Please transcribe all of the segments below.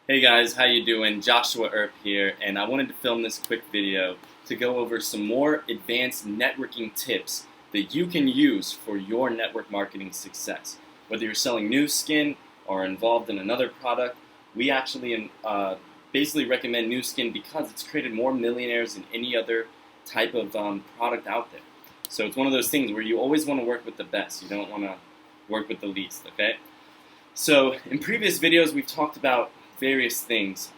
Hey guys, how you doing? Joshua Earp here, and I wanted to film this quick video to go over some more advanced networking tips that you can use for your network marketing success. Whether you're selling new skin or involved in another product, we actually basically recommend new skin because it's created more millionaires than any other type of product out there. So it's one of those things where you always want to work with the best. You don't want to work with the least, okay? So in previous videos, we've talked about various things.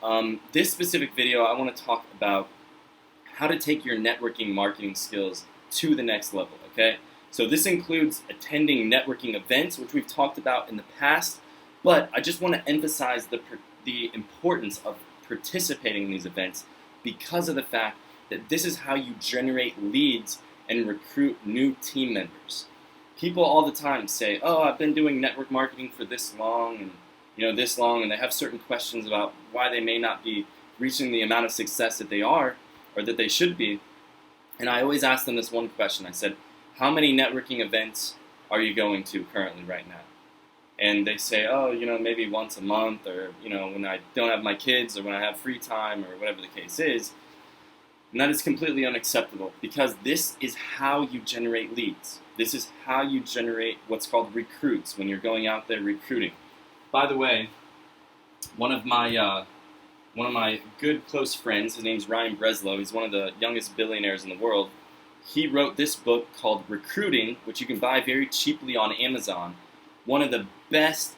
This specific video, I want to talk about how to take your networking marketing skills to the next level, okay? So this includes attending networking events, which we've talked about in the past, but I just want to emphasize the importance of participating in these events because of the fact that this is how you generate leads and recruit new team members. People all the time say, "Oh, I've been doing network marketing for this long and this long," and they have certain questions about why they may not be reaching the amount of success that they are or that they should be. And I always ask them this one question. I said, "How many networking events are you going to currently right now?" And they say, "Oh, maybe once a month, or when I don't have my kids, or when I have free time, or whatever the case is." And that is completely unacceptable because this is how you generate leads. This is how you generate what's called recruits when you're going out there recruiting. By the way, one of my good close friends, his name's Ryan Breslow. He's one of the youngest billionaires in the world. He wrote this book called Recruiting, which you can buy very cheaply on Amazon. One of the best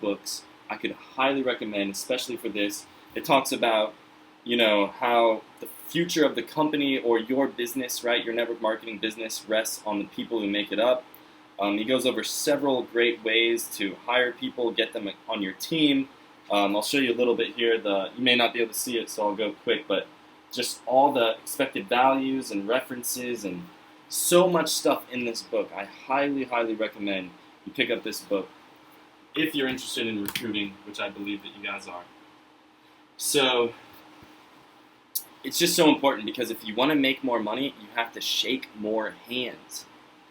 books I could highly recommend, especially for this. It talks about how the future of the company or your business, right, your network marketing business, rests on the people who make it up. He goes over several great ways to hire people, get them on your team. I'll show you a little bit here. You may not be able to see it, so I'll go quick, but just all the expected values and references and so much stuff in this book. I highly recommend you pick up this book if you're interested in recruiting, which I believe that you guys are. So it's just so important because if you want to make more money, you have to shake more hands.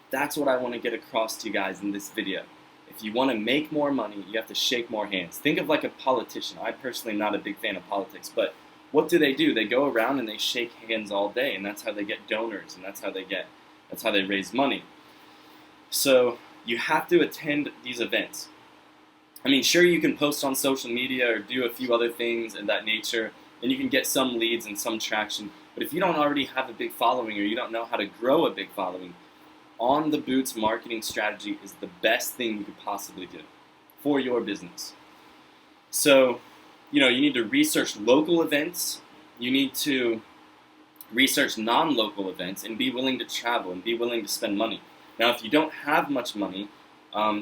That's what I want to get across to you guys in this video. If you want to make more money, you have to shake more hands. Think of like a politician. I personally am not a big fan of politics, but what do? They go around and they shake hands all day, and that's how they get donors, and that's how they raise money. So you have to attend these events. I mean, sure, you can post on social media or do a few other things of that nature, and you can get some leads and some traction. But if you don't already have a big following or you don't know how to grow a big following, on the boots marketing strategy is the best thing you could possibly do for your business. So, you need to research local events. You need to research non-local events and be willing to travel and be willing to spend money. Now, if you don't have much money,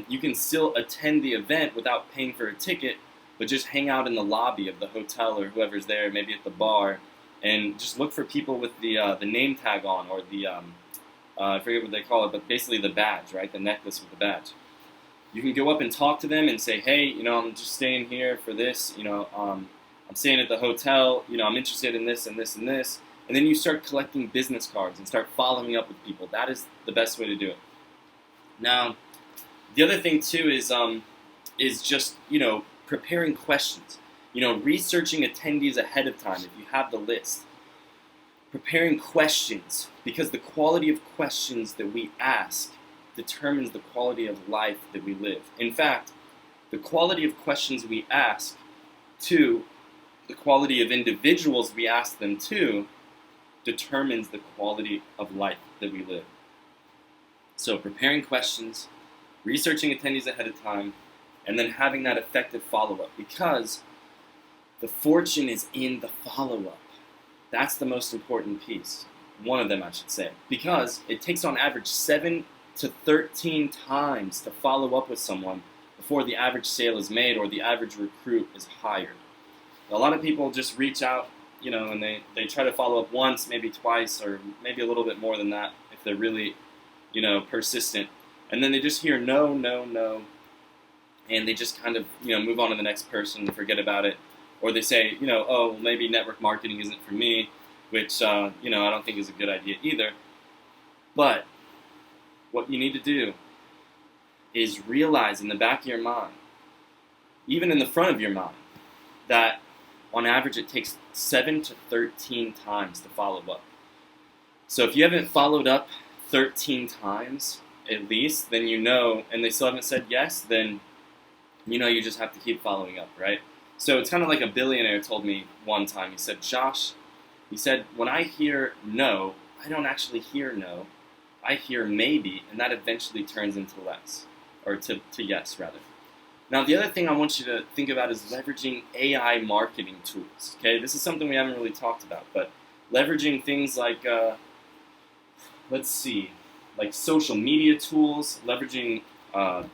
you can still attend the event without paying for a ticket, but just hang out in the lobby of the hotel or whoever's there, maybe at the bar, and just look for people with the name tag on, or the I forget what they call it, but basically the badge, right? The necklace with the badge. You can go up and talk to them and say, "Hey, I'm just staying here for this. I'm staying at the hotel. I'm interested in this and this and this." And then you start collecting business cards and start following up with people. That is the best way to do it. Now, the other thing too is just preparing questions. Researching attendees ahead of time if you have the list. Preparing questions, because the quality of questions that we ask determines the quality of life that we live. In fact, the quality of questions we ask to the quality of individuals we ask them to determines the quality of life that we live. So preparing questions, researching attendees ahead of time, and then having that effective follow-up, because the fortune is in the follow-up. That's the most important piece. One of them, I should say. Because it takes on average 7 to 13 times to follow up with someone before the average sale is made or the average recruit is hired. A lot of people just reach out, and they try to follow up once, maybe twice, or maybe a little bit more than that if they're really, persistent. And then they just hear no, and they just kind of, move on to the next person and forget about it. Or they say, "Oh, maybe network marketing isn't for me," which, I don't think is a good idea either. But what you need to do is realize in the back of your mind, even in the front of your mind, that on average it takes 7 to 13 times to follow up. So if you haven't followed up 13 times at least, then you know, and they still haven't said yes, then you know you just have to keep following up, right? So it's kind of like a billionaire told me one time. He said, Josh, he said, when I hear no, I don't actually hear no. I hear maybe, and that eventually turns into less, or to yes, rather. Now, the other thing I want you to think about is leveraging AI marketing tools. Okay, this is something we haven't really talked about, but leveraging things like, like social media tools, leveraging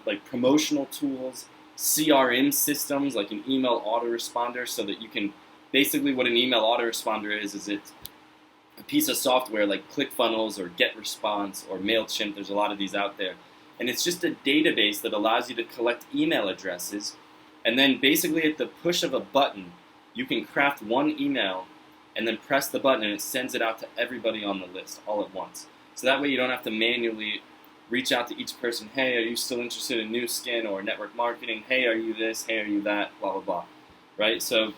like promotional tools, CRM systems like an email autoresponder, so that you can, basically what an email autoresponder is it's a piece of software like ClickFunnels or GetResponse or MailChimp. There's a lot of these out there. And it's just a database that allows you to collect email addresses, and then basically at the push of a button, you can craft one email and then press the button and it sends it out to everybody on the list all at once. So that way you don't have to manually reach out to each person. Hey, are you still interested in Nu Skin or network marketing? Hey, are you this? Hey, are you that? Blah, blah, blah. Right? So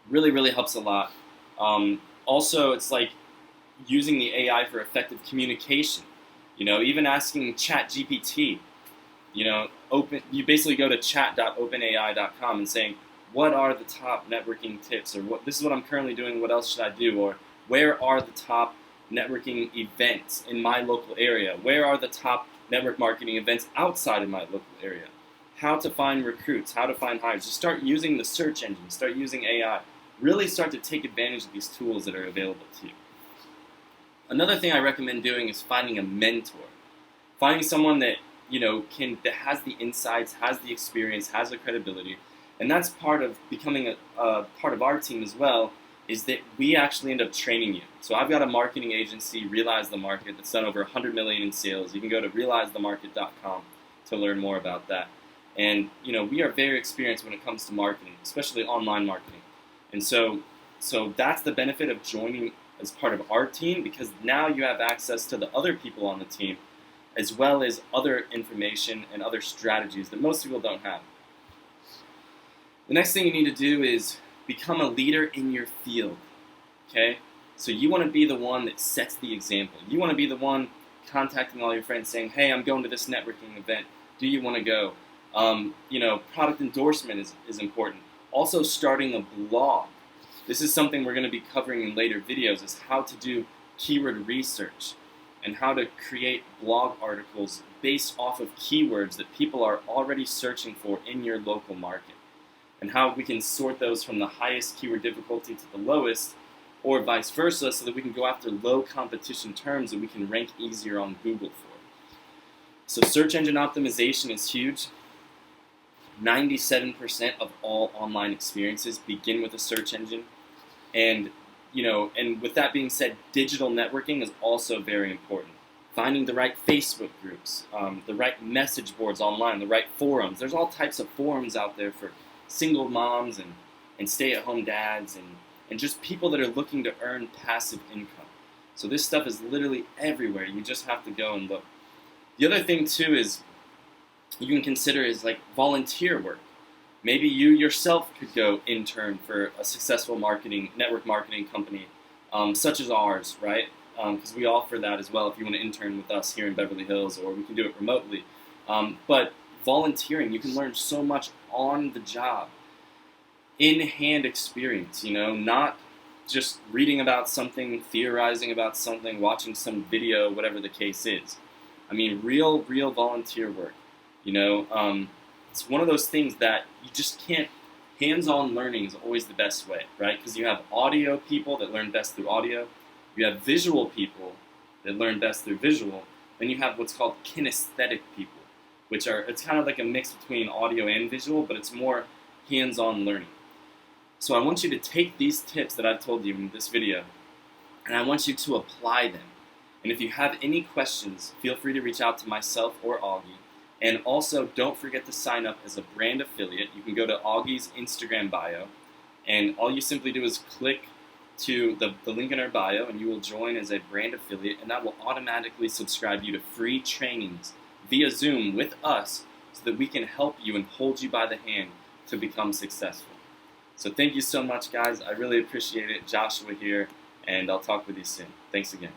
really, really helps a lot. Also, it's like using the AI for effective communication. You know, even asking ChatGPT, you basically go to chat.openai.com and saying, what are the top networking tips? Or this is what I'm currently doing, what else should I do? Or where are the top networking events in my local area? Where are the top network marketing events outside of my local area? How to find recruits, how to find hires. Just start using the search engine, start using AI. Really start to take advantage of these tools that are available to you. Another thing I recommend doing is finding a mentor. Finding someone that, that has the insights, has the experience, has the credibility. And that's part of becoming a part of our team as well, is that we actually end up training you. So I've got a marketing agency, Realize the Market, that's done over $100 million in sales. You can go to realizethemarket.com to learn more about that. And, we are very experienced when it comes to marketing, especially online marketing. And so that's the benefit of joining as part of our team, because now you have access to the other people on the team, as well as other information and other strategies that most people don't have. The next thing you need to do is become a leader in your field, okay? So you want to be the one that sets the example. You want to be the one contacting all your friends saying, hey, I'm going to this networking event. Do you want to go? Product endorsement is important. Also, starting a blog. This is something we're going to be covering in later videos, is how to do keyword research and how to create blog articles based off of keywords that people are already searching for in your local market, and how we can sort those from the highest keyword difficulty to the lowest, or vice versa, so that we can go after low competition terms that we can rank easier on Google for. So search engine optimization is huge. 97% of all online experiences begin with a search engine. And, and with that being said, digital networking is also very important. Finding the right Facebook groups, the right message boards online, the right forums. There's all types of forums out there for single moms and stay-at-home dads and just people that are looking to earn passive income. So this stuff is literally everywhere. You just have to go and look. The other thing, too, is you can consider is like volunteer work. Maybe you yourself could go intern for a successful network marketing company, such as ours, right? Because we offer that as well if you want to intern with us here in Beverly Hills, or we can do it remotely. But volunteering, you can learn so much on the job, in-hand experience, not just reading about something, theorizing about something, watching some video, whatever the case is. I mean, real volunteer work. It's one of those things that you just can't. Hands-on learning is always the best way, right? Because you have audio people that learn best through audio. You have visual people that learn best through visual. Then you have what's called kinesthetic people, it's kind of like a mix between audio and visual, but it's more hands-on learning. So I want you to take these tips that I've told you in this video, and I want you to apply them. And if you have any questions, feel free to reach out to myself or Augie. And also, don't forget to sign up as a brand affiliate. You can go to Augie's Instagram bio, and all you simply do is click to the link in our bio, and you will join as a brand affiliate, and that will automatically subscribe you to free trainings via Zoom with us, so that we can help you and hold you by the hand to become successful. So thank you so much, guys. I really appreciate it. Joshua here, and I'll talk with you soon. Thanks again.